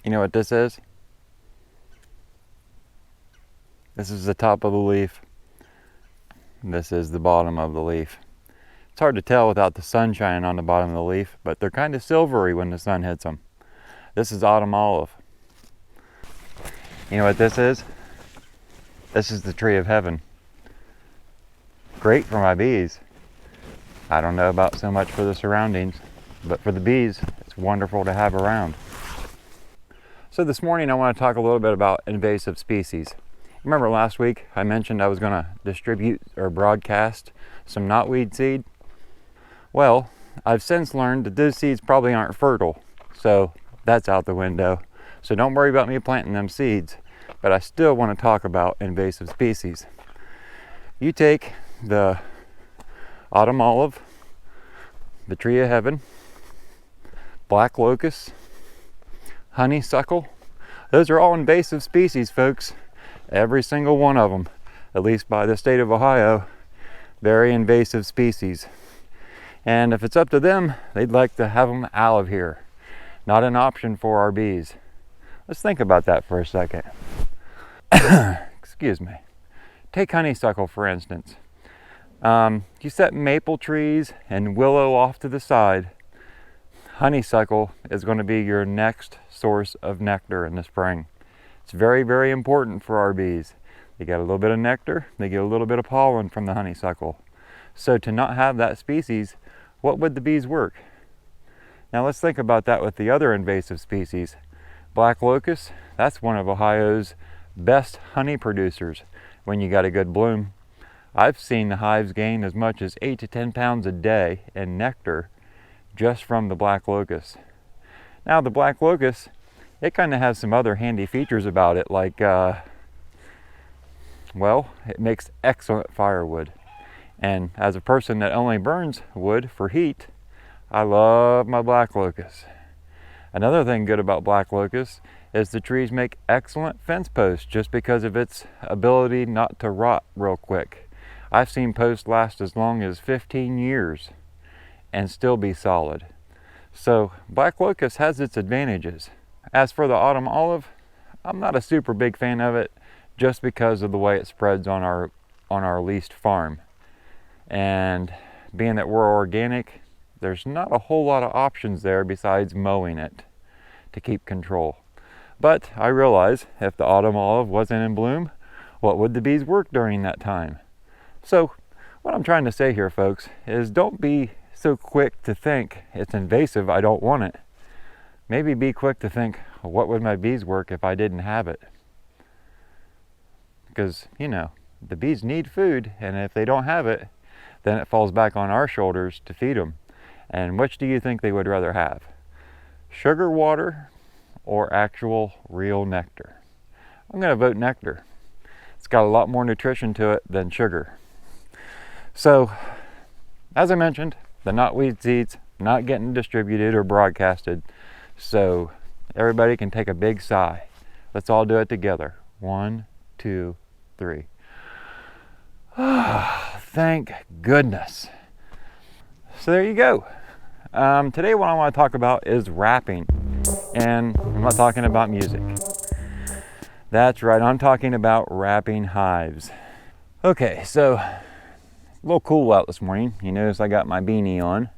You know what this is? This is the top of the leaf. This is the bottom of the leaf. It's hard to tell without the sun shining on the bottom of the leaf, but they're kind of silvery when the sun hits them. This is autumn olive. You know what this is? This is the tree of heaven. Great for my bees. I don't know about so much for the surroundings, but for the bees, it's wonderful to have around. So this morning I want to talk a little bit about invasive species. Remember last week I mentioned I was going to distribute or broadcast some knotweed seed? Well, I've since learned that those seeds probably aren't fertile, so that's out the window. So don't worry about me planting them seeds, but I still want to talk about invasive species. You take the autumn olive, the tree of heaven, black locust, honeysuckle. Those are all invasive species, folks. Every single one of them, at least by the state of Ohio, very invasive species. And if it's up to them, they'd like to have them out of here. Not an option for our bees. Let's think about that for a second. Excuse me. Take honeysuckle, for instance. You set maple trees and willow off to the side. Honeysuckle is going to be your next source of nectar in the spring. It's very, very important for our bees. They get a little bit of nectar, they get a little bit of pollen from the honeysuckle. So to not have that species, what would the bees work? Now let's think about that with the other invasive species. Black locust, that's one of Ohio's best honey producers when you got a good bloom. I've seen the hives gain as much as 8 to 10 pounds a day in nectar just from the black locust. Now the black locust, it kind of has some other handy features about it, like, well, it makes excellent firewood. And as a person that only burns wood for heat, I love my black locust. Another thing good about black locust is the trees make excellent fence posts just because of its ability not to rot real quick. I've seen posts last as long as 15 years and still be solid. So black locust has its advantages. As for the autumn olive, I'm not a super big fan of it just because of the way it spreads on our leased farm. And being that we're organic, there's not a whole lot of options there besides mowing it to keep control. But I realize if the autumn olive wasn't in bloom, what would the bees work during that time? So what I'm trying to say here, folks, is don't be so quick to think it's invasive, I don't want it. Maybe be quick to think, what would my bees work if I didn't have it? Because, you know, the bees need food, and if they don't have it, then it falls back on our shoulders to feed them. And which do you think they would rather have? Sugar water or actual real nectar? I'm going to vote nectar. It's got a lot more nutrition to it than sugar. So, as I mentioned, the knotweed seeds not getting distributed or broadcasted. So everybody can take a big sigh. Let's all do it together. 1, 2, 3. Thank goodness. So there you go. Today what I want to talk about is wrapping. And I'm not talking about music. That's right, I'm talking about wrapping hives. Okay, so a little cool out this morning. You notice I got my beanie on.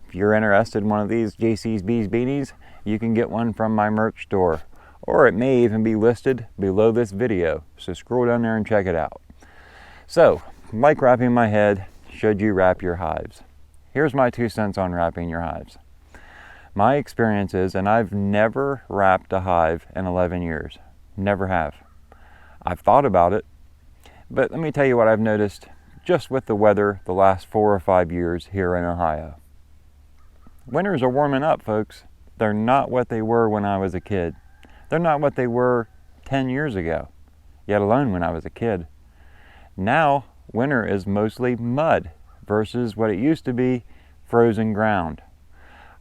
If you're interested in one of these JC's Bees beanies, you can get one from my merch store, or it may even be listed below this video, so scroll down there and check it out. So, like wrapping my head, should you wrap your hives? Here's my 2 cents on wrapping your hives. My experience is, and I've never wrapped a hive in 11 years. Never have. I've thought about it, but let me tell you what I've noticed just with the weather the last 4 or 5 years here in Ohio. Winters are warming up, folks. They're not what they were when I was a kid. They're not what they were 10 years ago, yet alone when I was a kid. Now, winter is mostly mud versus what it used to be, frozen ground.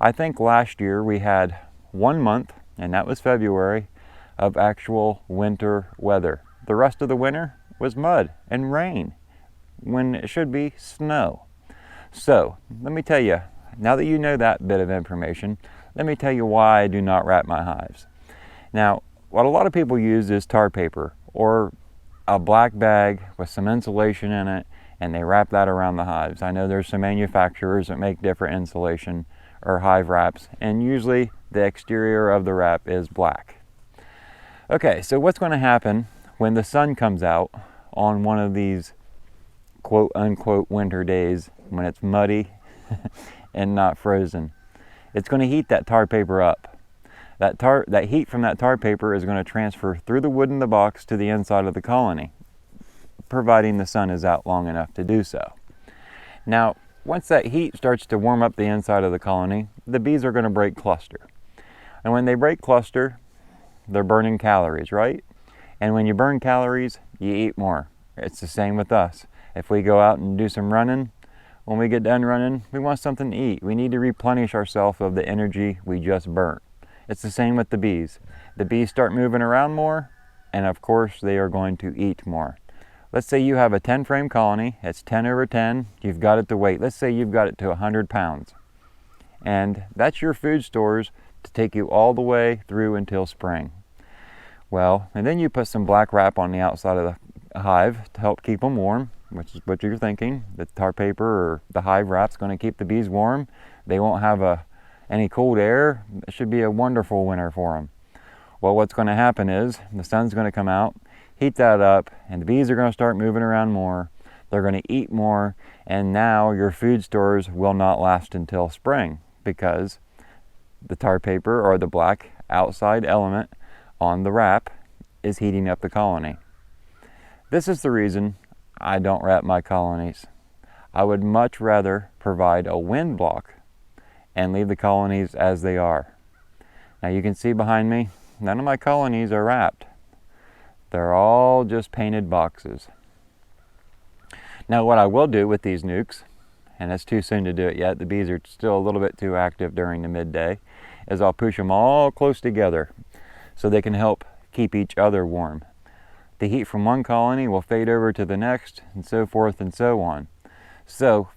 I think last year we had 1 month, and that was February, of actual winter weather. The rest of the winter was mud and rain, when it should be snow. So, let me tell you, now that you know that bit of information, let me tell you why I do not wrap my hives. Now, what a lot of people use is tar paper or a black bag with some insulation in it, and they wrap that around the hives. I know there's some manufacturers that make different insulation or hive wraps, and usually the exterior of the wrap is black. Okay, so what's going to happen when the sun comes out on one of these quote unquote winter days when it's muddy and not frozen? It's going to heat that tar paper up. That heat from that tar paper is going to transfer through the wood in the box to the inside of the colony, providing the sun is out long enough to do so. Now, once that heat starts to warm up the inside of the colony, the bees are going to break cluster. And when they break cluster, they're burning calories, right? And when you burn calories, you eat more. It's the same with us. If we go out and do some running, when we get done running, we want something to eat. We need to replenish ourselves of the energy we just burnt. It's the same with the bees. The bees start moving around more, and of course they are going to eat more. Let's say you have a 10 frame colony, it's 10 over 10, you've got it to weight. Let's say you've got it to 100 pounds. And that's your food stores to take you all the way through until spring. Well, and then you put some black wrap on the outside of the hive to help keep them warm, which is what you're thinking. The tar paper or the hive wrap's going to keep the bees warm. They won't have any cold air. It should be a wonderful winter for them. Well, what's going to happen is the sun's going to come out, heat that up, and the bees are going to start moving around more. They're going to eat more, and now your food stores will not last until spring because the tar paper or the black outside element on the wrap is heating up the colony. This is the reason I don't wrap my colonies. I would much rather provide a wind block and leave the colonies as they are. Now you can see behind me, none of my colonies are wrapped. They're all just painted boxes. Now what I will do with these nukes, and it's too soon to do it yet, the bees are still a little bit too active during the midday, is I'll push them all close together so they can help keep each other warm. The heat from one colony will fade over to the next, and so forth and so on. So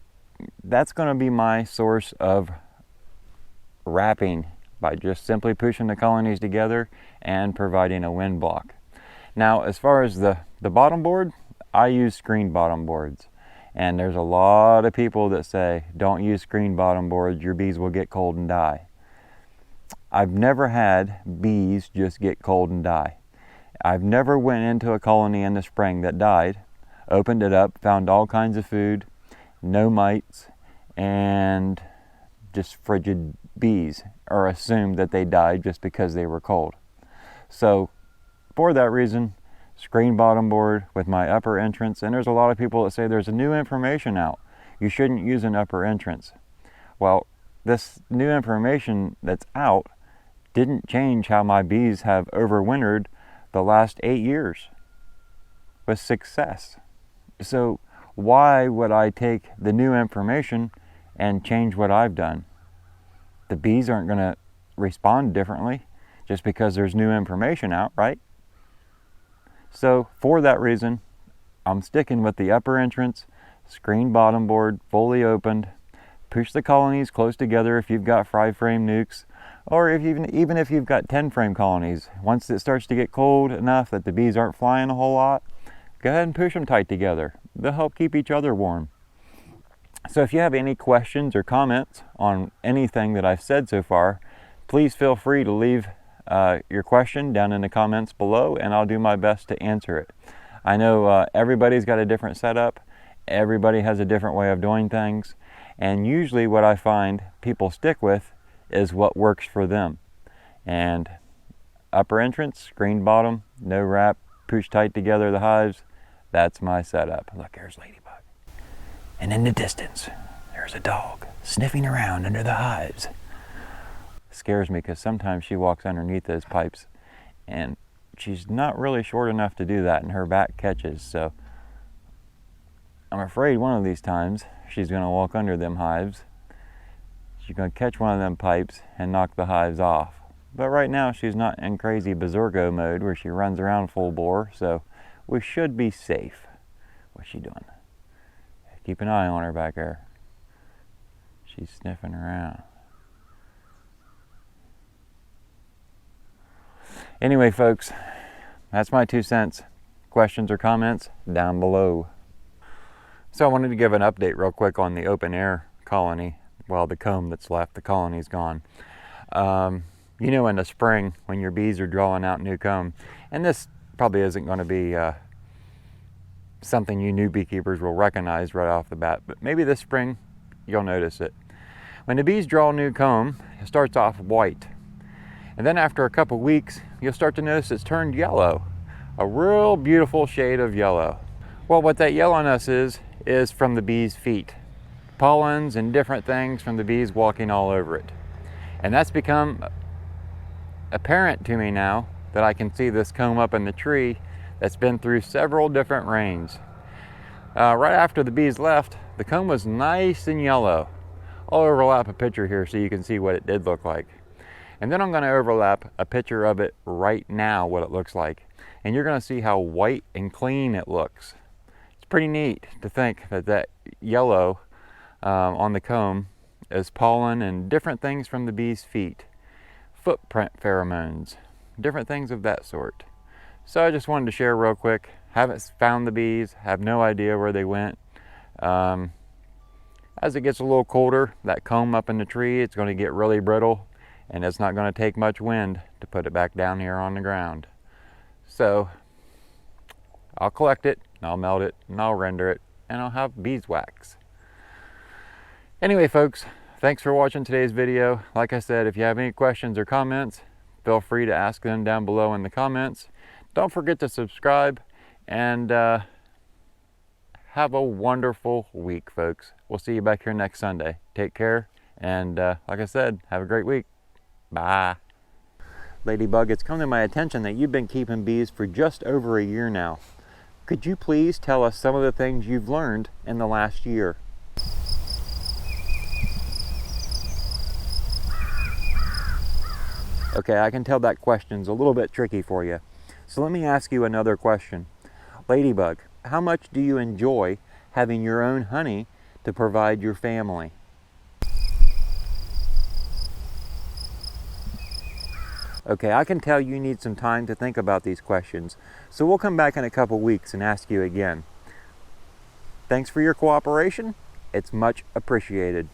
that's going to be my source of wrapping, by just simply pushing the colonies together and providing a wind block. Now, as far as the bottom board, I use screen bottom boards. And there's a lot of people that say, don't use screen bottom boards, your bees will get cold and die. I've never had bees just get cold and die. I've never went into a colony in the spring that died, opened it up, found all kinds of food, no mites, and just frigid bees, or assumed that they died just because they were cold. So for that reason, screen bottom board with my upper entrance, and there's a lot of people that say there's a new information out. You shouldn't use an upper entrance. Well, this new information that's out didn't change how my bees have overwintered the last 8 years with success. So why would I take the new information and change what I've done? The bees aren't going to respond differently just because there's new information out, right? So for that reason, I'm sticking with the upper entrance, screen bottom board, fully opened. Push the colonies close together if you've got 5 frame nukes, or even if you've got 10 frame colonies. Once it starts to get cold enough that the bees aren't flying a whole lot, go ahead and push them tight together. They'll help keep each other warm. So if you have any questions or comments on anything that I've said so far, please feel free to leave your question down in the comments below, and I'll do my best to answer it. I know everybody's got a different setup. Everybody has a different way of doing things. And usually what I find people stick with is what works for them. And upper entrance, screen bottom, no wrap, push tight together the hives. That's my setup. Look, there's Ladybug. And in the distance, there's a dog sniffing around under the hives. Scares me because sometimes she walks underneath those pipes and she's not really short enough to do that, and her back catches. So I'm afraid one of these times she's going to walk under them hives. She's going to catch one of them pipes and knock the hives off. But right now she's not in crazy berserko mode where she runs around full bore, so we should be safe. What's she doing? Keep an eye on her back there. She's sniffing around. Anyway, folks, that's my 2 cents. Questions or comments down below. So I wanted to give an update real quick on the open air colony. Well, the comb that's left, the colony's gone. You know, in the spring when your bees are drawing out new comb, and this probably isn't going to be something you new beekeepers will recognize right off the bat, but maybe this spring you'll notice it. When the bees draw new comb, it starts off white, and then after a couple weeks you'll start to notice it's turned yellow, a real beautiful shade of yellow. Well, what that yellowness is from the bees' feet, pollens and different things from the bees walking all over it. And that's become apparent to me now that I can see this comb up in the tree that's been through several different rains. Right after the bees left, the comb was nice and yellow. I'll overlap a picture here so you can see what it did look like. And then I'm going to overlap a picture of it right now, what it looks like. And you're going to see how white and clean it looks. It's pretty neat to think that yellow on the comb is pollen and different things from the bees' feet. Footprint pheromones, different things of that sort. So I just wanted to share real quick. Haven't found the bees, have no idea where they went. As it gets a little colder, that comb up in the tree, it's going to get really brittle, and it's not going to take much wind to put it back down here on the ground. So I'll collect it, and I'll melt it, and I'll render it, and I'll have beeswax. Anyway, folks, thanks for watching today's video. Like I said, if you have any questions or comments, feel free to ask them down below in the comments. Don't forget to subscribe, and have a wonderful week, folks. We'll see you back here next Sunday. Take care, and like I said, have a great week. Bye. Ladybug, it's come to my attention that you've been keeping bees for just over a year now. Could you please tell us some of the things you've learned in the last year? Okay, I can tell that question's a little bit tricky for you. So let me ask you another question. Ladybug, how much do you enjoy having your own honey to provide your family? Okay, I can tell you need some time to think about these questions, so we'll come back in a couple weeks and ask you again. Thanks for your cooperation. It's much appreciated.